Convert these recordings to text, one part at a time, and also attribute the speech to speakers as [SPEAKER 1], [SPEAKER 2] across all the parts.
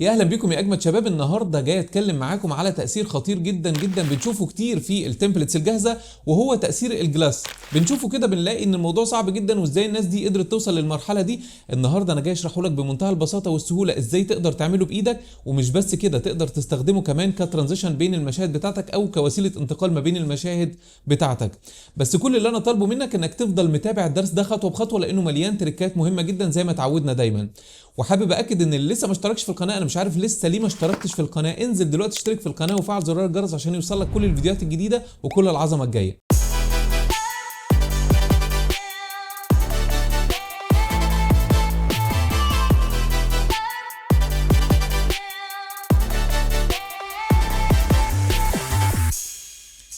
[SPEAKER 1] يا اهلا بيكم يا اجمد شباب. النهارده جاي اتكلم معاكم على تاثير خطير جدا جدا بنشوفه كتير في التمبلتس الجاهزه، وهو تاثير الجلاس. بنشوفه كده بنلاقي ان الموضوع صعب جدا، وازاي الناس دي قدرت توصل للمرحله دي. النهارده انا جاي اشرحه لك بمنتهى البساطه والسهوله ازاي تقدر تعمله بايدك، ومش بس كده تقدر تستخدمه كمان كترانزيشن بين المشاهد بتاعتك او كوسيله انتقال ما بين المشاهد بتاعتك. بس كل اللي انا طالبه منك انك تفضل متابع الدرس ده خطوه بخطوه، لانه مليان تريكات مهمه جدا زي ما اتعودنا دايما. وحابب اكد ان اللي لسه ما اشتركش في القناه، انا مش عارف لسه ليه ما اشتركتش في القناه. انزل دلوقتي اشترك في القناه وفعل زرار الجرس عشان يوصلك كل الفيديوهات الجديده وكل العظمه الجايه.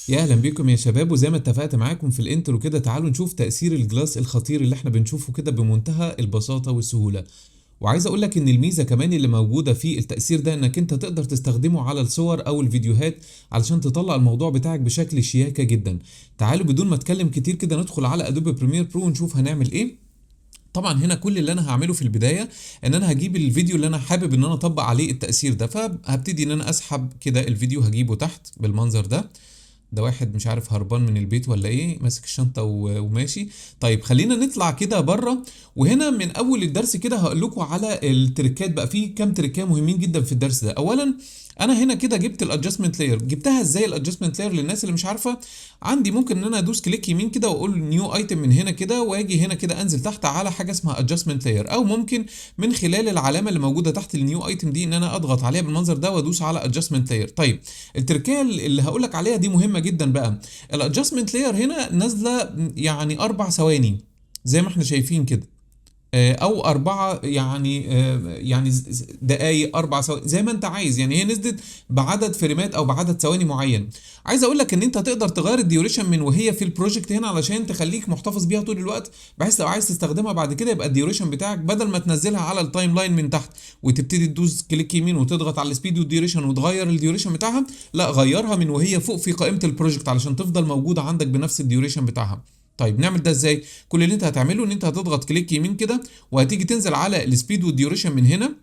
[SPEAKER 1] يا اهلا بيكم يا شباب، وزي ما اتفقت معاكم في الانترو كده، تعالوا نشوف تاثير الجلاس الخطير اللي احنا بنشوفه كده بمنتهى البساطه والسهوله. وعايز اقول لك ان الميزه كمان اللي موجوده في التاثير ده انك انت تقدر تستخدمه على الصور او الفيديوهات علشان تطلع الموضوع بتاعك بشكل شياكه جدا. تعالوا بدون ما اتكلم كتير كده ندخل على ادوبي بريمير برو ونشوف هنعمل ايه. طبعا هنا كل اللي انا هعمله في البدايه ان انا هجيب الفيديو اللي انا حابب ان انا اطبق عليه التاثير ده، فهبتدي ان انا اسحب كده الفيديو، هجيبه تحت بالمنظر ده. ده واحد مش عارف هربان من البيت ولا ايه، ماسك الشنطه وماشي. طيب خلينا نطلع كده بره، وهنا من اول الدرس كده هقول لكم على التريكات. بقى في كام تريكات مهمين جدا في الدرس ده. اولا انا هنا كده جبت الادجستمنت لاير. جبتها ازاي الادجستمنت لاير للناس اللي مش عارفه؟ عندي ممكن ان انا ادوس كليك يمين كده واقول نيو ايتم من هنا كده، واجي هنا كده انزل تحت على حاجه اسمها ادجستمنت لاير، او ممكن من خلال العلامه اللي موجوده تحت النيو ايتم دي ان انا اضغط عليها بالمنظر ده وادوس على ادجستمنت لاير. طيب التركيه اللي هقول لك عليها دي مهمه جدا بقى. الادجستمنت لاير هنا نازله يعني 4 ثواني زي ما احنا شايفين كده، او 4 يعني دقايق، 4 ثواني زي ما انت عايز. يعني هي نزلت بعدد فريمات او بعدد ثواني معين. عايز اقول لك ان انت تقدر تغير الديوريشن من وهي في البروجكت هنا علشان تخليك محتفظ بيها طول الوقت، بحيث لو عايز تستخدمها بعد كده يبقى الديوريشن بتاعك بدل ما تنزلها على التايم لاين من تحت وتبتدي تدوس كليك يمين وتضغط على السبيد والديوريشن وتغير الديوريشن بتاعها، لا، غيرها من وهي فوق في قائمة البروجكت علشان تفضل موجودة عندك بنفس الديوريشن بتاعها. طيب نعمل ده ازاي؟ كل اللي انت هتعمله ان انت هتضغط كليك يمين كده، وهتيجي تنزل على السبيد والديوريشن من هنا.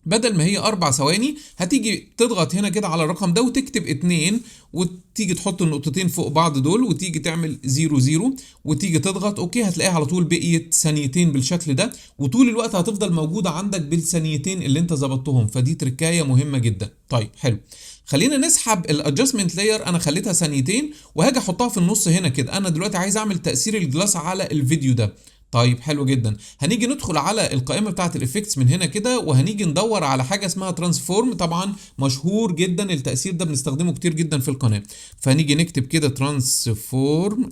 [SPEAKER 1] بدل ما هي 4 ثواني هتيجي تضغط هنا كده على الرقم ده وتكتب 2، وتيجي تحط النقطتين فوق بعض دول وتيجي تعمل 0 وتيجي تضغط اوكي، هتلاقيها على طول بقيت ثانيتين بالشكل ده، وطول الوقت هتفضل موجودة عندك بالثانيتين اللي انت ظبطتهم. فدي تركاية مهمة جدا. طيب حلو، خلينا نسحب الادجستمنت لاير. انا خليتها ثانيتين وهاجي احطها في النص هنا كده. انا دلوقتي عايز اعمل تأثير الجلاس على الفيديو ده. طيب حلو جدا، هنيجي ندخل على القائمه بتاعه الافكتس من هنا كده، وهنيجي ندور على حاجه اسمها ترانسفورم. طبعا مشهور جدا التاثير ده، بنستخدمه كتير جدا في القناه. فهنيجي نكتب كده ترانسفورم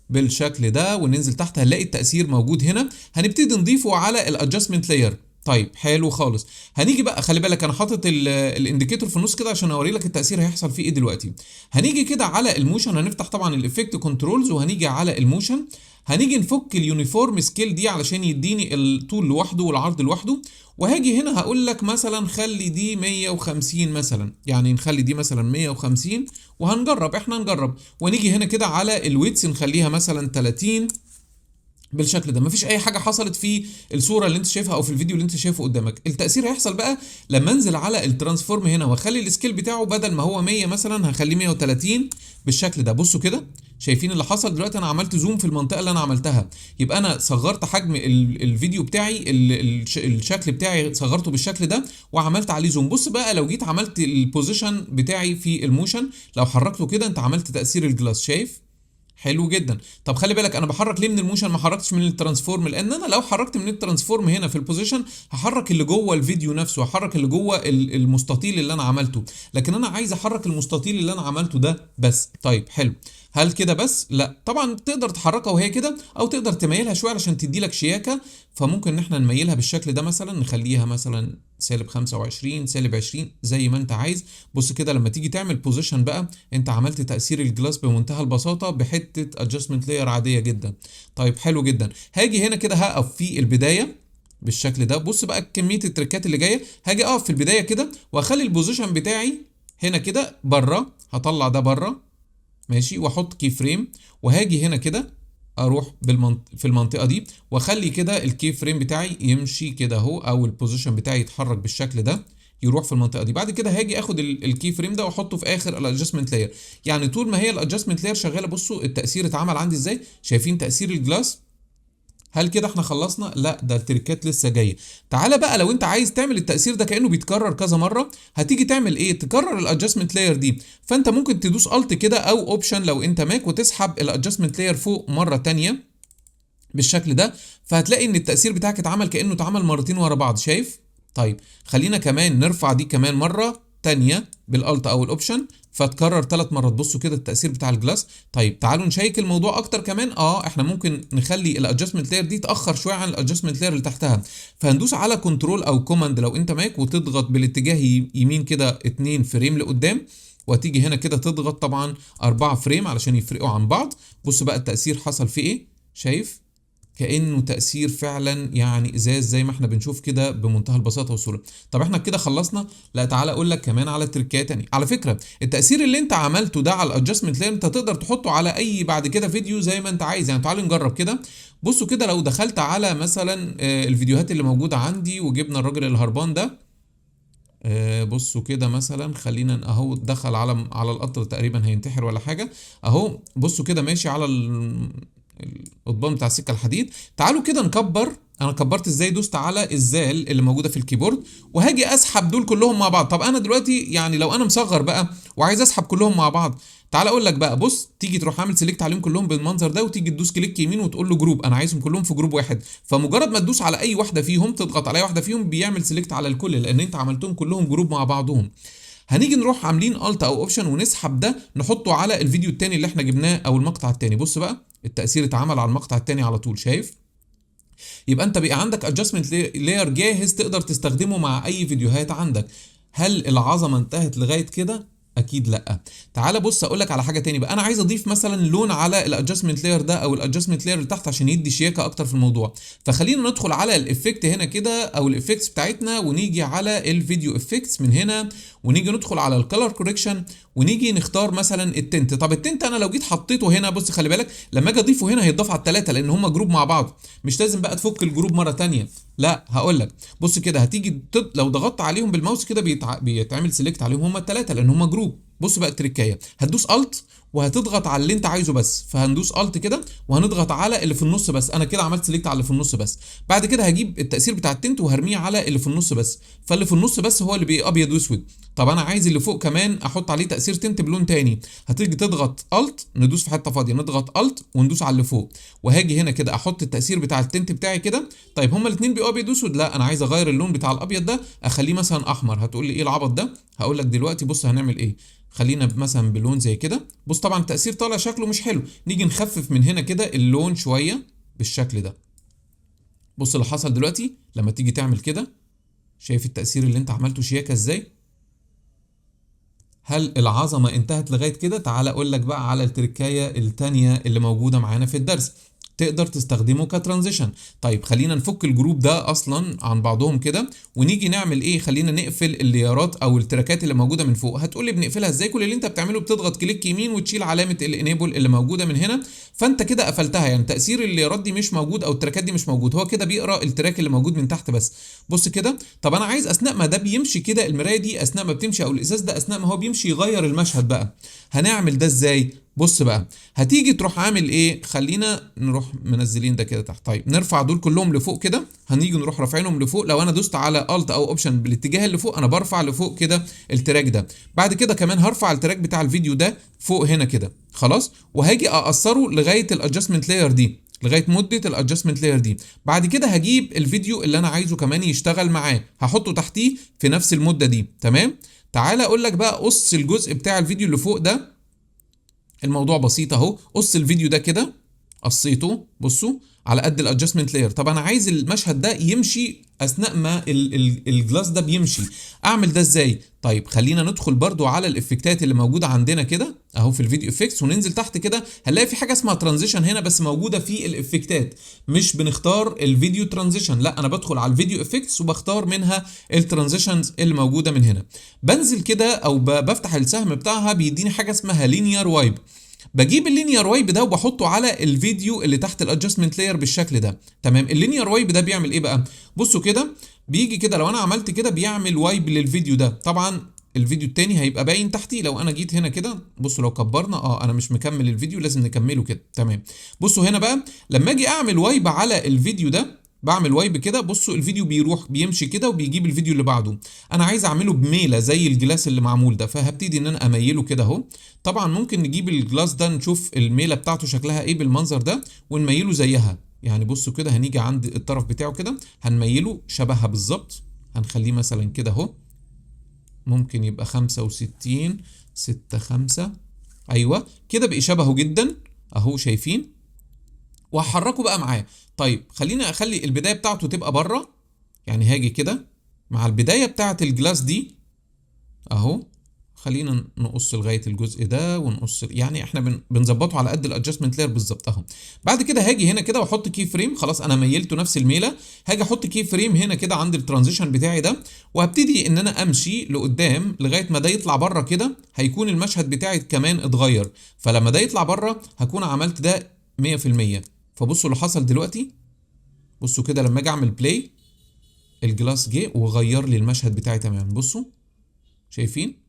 [SPEAKER 1] بالشكل ده وننزل تحت، هنلاقي التاثير موجود هنا. هنبتدي نضيفه على الادجستمنت لاير. طيب حلو خالص، هنيجي بقى، خلي بالك انا حاطط الانديكيتور في النص كده عشان اوري لك التاثير هيحصل فيه ايه دلوقتي. هنيجي كده على الموشن، هنفتح طبعا الافكت كنترولز وهنيجي على الموشن. هنيجي نفك اليونيفورم سكيل دي علشان يديني الطول لوحده والعرض لوحده. وهاجي هنا هقول لك مثلا خلي دي 150 مثلا، يعني نخلي دي مثلا 150 وهنجرب، احنا نجرب. ونيجي هنا كده على الويتس نخليها مثلا 30 بالشكل ده. مفيش اي حاجه حصلت في الصوره اللي انت شايفها او في الفيديو اللي انت شايفه قدامك. التاثير هيحصل بقى لما انزل على الترانسفورم هنا واخلي السكيل بتاعه بدل ما هو 100 مثلا هخليه 130 بالشكل ده. بصوا كده، شايفين اللي حصل دلوقتي؟ انا عملت زوم في المنطقه اللي انا عملتها، يبقى انا صغرت حجم الفيديو بتاعي، الشكل بتاعي صغرته بالشكل ده وعملت عليه زوم. بص بقى لو جيت عملت البوزيشن بتاعي في الموشن، لو حركته كده انت عملت تاثير الجلاس، شايف؟ حلو جدا. طب خلي بالك انا بحرك ليه من الموشن ما حركتش من الترانسفورم؟ لان انا لو حركت من الترانسفورم هنا في البوزيشن هحرك اللي جوه الفيديو نفسه، هحرك اللي جوه المستطيل اللي انا عملته، لكن انا عايز احرك المستطيل اللي انا عملته ده بس. طيب حلو، هل كده بس؟ لا طبعا، تقدر تحركها وهي كده او تقدر تميلها شويه علشان تدي لك شياكه. فممكن ان احنا نميلها بالشكل ده، مثلا نخليها مثلا -25 -20 زي ما انت عايز. بص كده لما تيجي تعمل بوزيشن بقى انت عملت تأثير الجلاس بمنتهى البساطة بحتة ادجستمنت لاير عادية جدا. طيب حلو جدا، هاجي هنا كده هقف في البداية بالشكل ده. بص بقى كمية التركات اللي جاية، هاجي اقف في البداية كده واخلي البوزيشن بتاعي هنا كده بره، هطلع ده بره ماشي، واحط كي فريم وهاجي هنا كده اروح في المنطقه دي واخلي كده الكي فريم بتاعي يمشي كده اهو، او البوزيشن بتاعي يتحرك بالشكل ده، يروح في المنطقه دي. بعد كده هاجي اخد الكي فريم ده واحطه في اخر الادجستمنت لاير. يعني طول ما هي الادجستمنت لاير شغاله، بصوا التاثير اتعمل عندي ازاي، شايفين تاثير الجلاس؟ هل كده احنا خلصنا؟ لا، ده التريكات لسه جايه. تعالى بقى لو انت عايز تعمل التاثير ده كانه بيتكرر كذا مره، هتيجي تعمل ايه؟ تكرر الادجستمنت لاير دي. فانت ممكن تدوس الت كده او اوبشن لو انت ماك، وتسحب الادجستمنت لاير فوق مره تانية بالشكل ده، فهتلاقي ان التاثير بتاعك اتعمل كانه اتعمل مرتين ورا بعض، شايف؟ طيب خلينا كمان نرفع دي كمان مره تانية بالالت او الاوبشن، فتكرر 3 مرات. بصوا كده التاثير بتاع الجلاس. طيب تعالوا نشيك الموضوع اكتر كمان. احنا ممكن نخلي الادجستمنت لاير دي تاخر شويه عن الادجستمنت لاير اللي تحتها، فهندوس على كنترول او كوماند لو انت ماك، وتضغط بالاتجاه يمين كده 2 فريم لقدام، وتيجي هنا كده تضغط طبعا 4 فريم علشان يفرقوا عن بعض. بص بقى التاثير حصل فيه ايه، شايف؟ كأنه تأثير فعلا يعني ازاز زي ما احنا بنشوف كده بمنتهى البساطة والسهولة. طب احنا كده خلصنا؟ لا، تعالى اقول لك كمان على تريكات تاني. على فكرة التأثير اللي انت عملته ده على الادجستمنت لاير انت تقدر تحطه على اي بعد كده فيديو زي ما انت عايز. يعني تعالوا نجرب كده. بصوا كده لو دخلت على مثلا الفيديوهات اللي موجودة عندي وجبنا الراجل الهربان ده، بصوا كده مثلا، خلينا اهو دخل على القطر تقريبا هينتحر ولا حاجه اهو. بصوا كده ماشي على القضبان بتاع السكه الحديد. تعالوا كده نكبر. انا كبرت ازاي؟ دوست على الزال اللي موجوده في الكيبورد، وهاجي اسحب دول كلهم مع بعض. طب انا دلوقتي يعني لو انا مصغر بقى وعايز اسحب كلهم مع بعض، تعال اقول لك بقى. بص، تيجي تروح عامل سيلكت عليهم كلهم بالمنظر ده، وتيجي تدوس كليك يمين وتقول له جروب، انا عايزهم كلهم في جروب واحد. فمجرد ما تدوس على اي واحده فيهم، تضغط على اي واحده فيهم، بيعمل سيلكت على الكل، لان انت عملتهم كلهم جروب مع بعضهم. هنيجي نروح عاملين الت او اوبشن ونسحب ده نحطه على الفيديو التاني اللي احنا جبناه او المقطع التاني. بص بقى التأثير اتعمل على المقطع التاني على طول، شايف؟ يبقى انت بقى عندك ادجستمنت لاير جاهز تقدر تستخدمه مع اي فيديوهات عندك. هل العظمه انتهت لغايه كده؟ اكيد لا. تعال بص اقول لك على حاجه تاني بقى. انا عايز اضيف مثلا لون على الادجستمنت لاير ده او الادجستمنت لاير اللي تحت عشان يدي شياكه اكتر في الموضوع. فخلينا ندخل على الافكت هنا كده او الافكتس بتاعتنا، ونيجي على الفيديو افكتس من هنا، ونيجي ندخل على الكالر كوريكشن، ونيجي نختار مثلا التنت. طب التنت انا لو جيت حطيته هنا، بص خلي بالك لما اجي اضيفه هنا هيتضاف على الثلاثه لان هم جروب مع بعض. مش لازم بقى تفك الجروب مره تانية، لا هقول لك. بص كده هتيجي لو ضغطت عليهم بالماوس كده بيتعمل سيلكت عليهم هم الثلاثه لان هم جروب. بص بقى التركايه، هتدوس الت وهتضغط على اللي انت عايزه بس، فهندوس الت كده وهنضغط على اللي في النص بس. انا كده عملت سيلكت على اللي في النص بس. بعد كده هجيب التاثير بتاع التنت وهرميه على اللي في النص بس، فاللي في النص بس هو اللي بيبقى ابيض واسود. طب انا عايز اللي فوق كمان احط عليه تاثير تنت بلون تاني، هتيجي تضغط الت، ندوس في حته فاضيه نضغط الت وندوس على اللي فوق، وهاجي هنا كده احط التاثير بتاع التنت بتاعي كده. طيب هما الاثنين بيبقوا ابيض واسود، لا انا عايز اغير اللون بتاع الابيض ده اخليه مثلا احمر. هتقول لي ايه العبط ده؟ هقول لك دلوقتي. بص هنعمل ايه، خلينا مثلا بلون زي كده. بص طبعا التأثير طالع شكله مش حلو، نيجي نخفف من هنا كده اللون شوية بالشكل ده. بص اللي حصل دلوقتي لما تيجي تعمل كده، شايف التأثير اللي انت عملته شياكة ازاي؟ هل العظمة انتهت لغاية كده؟ تعال اقول لك بقى على التركاية التانية اللي موجودة معانا في الدرس، تقدر تستخدمه كترانزيشن. طيب خلينا نفك الجروب ده اصلا عن بعضهم كده، ونيجي نعمل ايه، خلينا نقفل الليارات او التراكات اللي موجوده من فوق. هتقول لي بنقفلها ازاي؟ كل اللي انت بتعمله بتضغط كليك يمين وتشيل علامه الانيبل اللي موجوده من هنا، فانت كده قفلتها. يعني تاثير الليارات دي مش موجود او التراكات دي مش موجود، هو كده بيقرا التراك اللي موجود من تحت بس. بص كده. طب انا عايز اثناء ما ده بيمشي كده، المرايه دي اثناء ما بتمشي او الازاز ده اثناء ما هو بيمشي يغير المشهد بقى. هنعمل ده ازاي؟ بص بقى هتيجي تروح عامل ايه، خلينا نروح منزلين ده كده تحت. طيب نرفع دول كلهم لفوق كده، هنيجي نروح رافعينهم لفوق. لو انا دوست على الت او اوبشن بالاتجاه اللي فوق، انا برفع لفوق كده التراك ده. بعد كده كمان هرفع التراك بتاع الفيديو ده فوق هنا كده خلاص، وهاجي اقصره لغايه الادجستمنت لاير دي، لغايه مده الادجستمنت لاير دي. بعد كده هجيب الفيديو اللي انا عايزه كمان يشتغل معاه، هحطه تحتيه في نفس المده دي. تمام. تعالى اقول لك بقى قص الجزء بتاع الفيديو اللي فوق ده. الموضوع بسيط اهو، قص الفيديو ده كده، قصيته بصوا على قد الادجستمنت لاير. طب انا عايز المشهد ده يمشي اثناء ما الجلاس ده بيمشي، اعمل ده ازاي؟ طيب خلينا ندخل برضو على الافكتات اللي موجوده عندنا كده اهو في الفيديو افكتس، وننزل تحت كده هنلاقي في حاجه اسمها ترانزيشن هنا، بس موجوده في الافكتات، مش بنختار الفيديو ترانزيشن، لا انا بدخل على الفيديو افكتس وبختار منها الترانزيشنز اللي موجوده من هنا. بنزل كده او بفتح السهم بتاعها بيديني حاجه اسمها لينير وايب. بجيب اللينير وايب ده وبحطه على الفيديو اللي تحت الادجستمنت لاير بالشكل ده. تمام. اللينير وايب ده بيعمل ايه بقى؟ بصوا كده، بيجي كده لو انا عملت كده بيعمل وايب للفيديو ده. طبعا الفيديو التاني هيبقى باين تحتي. لو انا جيت هنا كده، بصوا لو كبرنا انا مش مكمل الفيديو، لازم نكمله كده. تمام. بصوا هنا بقى لما اجي اعمل وايب على الفيديو ده، بعمل وايب كده، بصوا الفيديو بيروح بيمشي كده وبيجيب الفيديو اللي بعده. انا عايز اعمله بميله زي الجلاس اللي معمول ده، فهبتدي ان انا اميله كده اهو. طبعا ممكن نجيب الجلاس ده نشوف الميله بتاعته شكلها ايه بالمنظر ده ونميله زيها. يعني بصوا كده هنيجي عند الطرف بتاعه كده هنميله شبهها بالظبط. هنخليه مثلا كده اهو، ممكن يبقى 65 6 5. ايوه كده بقى شبهه جدا اهو، شايفين؟ وهحركه بقى معاه. طيب خليني اخلي البدايه بتاعته تبقى بره. يعني هاجي كده مع البدايه بتاعه الجلاس دي اهو، خلينا نقص لغايه الجزء ده ونقص، يعني احنا بنظبطه على قد الادجستمنت لاير بالظبط اهو. بعد كده هاجي هنا كده واحط كي فريم، خلاص انا ميلته نفس الميله. هاجي احط كي فريم هنا كده عند الترانزيشن بتاعي ده، وهبتدي ان انا امشي لقدام لغايه ما ده يطلع بره كده. هيكون المشهد بتاعي كمان اتغير، فلما ده يطلع بره هكون عملت ده 100%. فبصوا اللي حصل دلوقتي، بصوا كده لما اجي اعمل بلاي الجلاس جه وغير لي المشهد بتاعي تماما. بصوا شايفين؟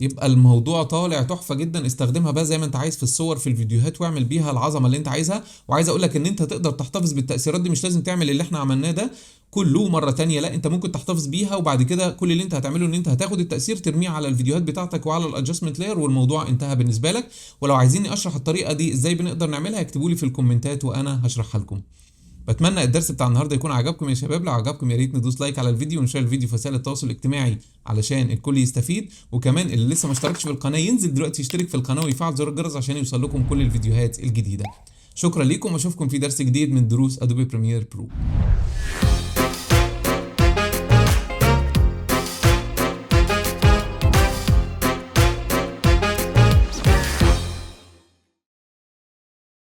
[SPEAKER 1] يبقى الموضوع طالع تحفه جدا. استخدمها بقى زي ما انت عايز في الصور في الفيديوهات، واعمل بيها العظمه اللي انت عايزها. وعايز اقول لك ان انت تقدر تحتفظ بالتاثيرات دي، مش لازم تعمل اللي احنا عملناه ده كله مره تانية، لا انت ممكن تحتفظ بيها، وبعد كده كل اللي انت هتعمله ان انت هتاخد التاثير ترميه على الفيديوهات بتاعتك وعلى الادجستمنت لاير، والموضوع انتهى بالنسبه لك. ولو عايزيني اشرح الطريقه دي ازاي بنقدر نعملها اكتبوا لي في الكومنتات وانا هشرحها لكم. بتمنى الدرس بتاع النهارده يكون عجبكم يا شباب. لو عجبكم يا ريت ندوس لايك على الفيديو ونشير الفيديو في وسائل التواصل الاجتماعي علشان الكل يستفيد. وكمان اللي لسه ما اشتركش في القناه ينزل دلوقتي يشترك في القناه ويفعل زر الجرس عشان يوصل لكم كل الفيديوهات الجديده. شكرا لكم واشوفكم في درس جديد من دروس ادوبي بريمير برو.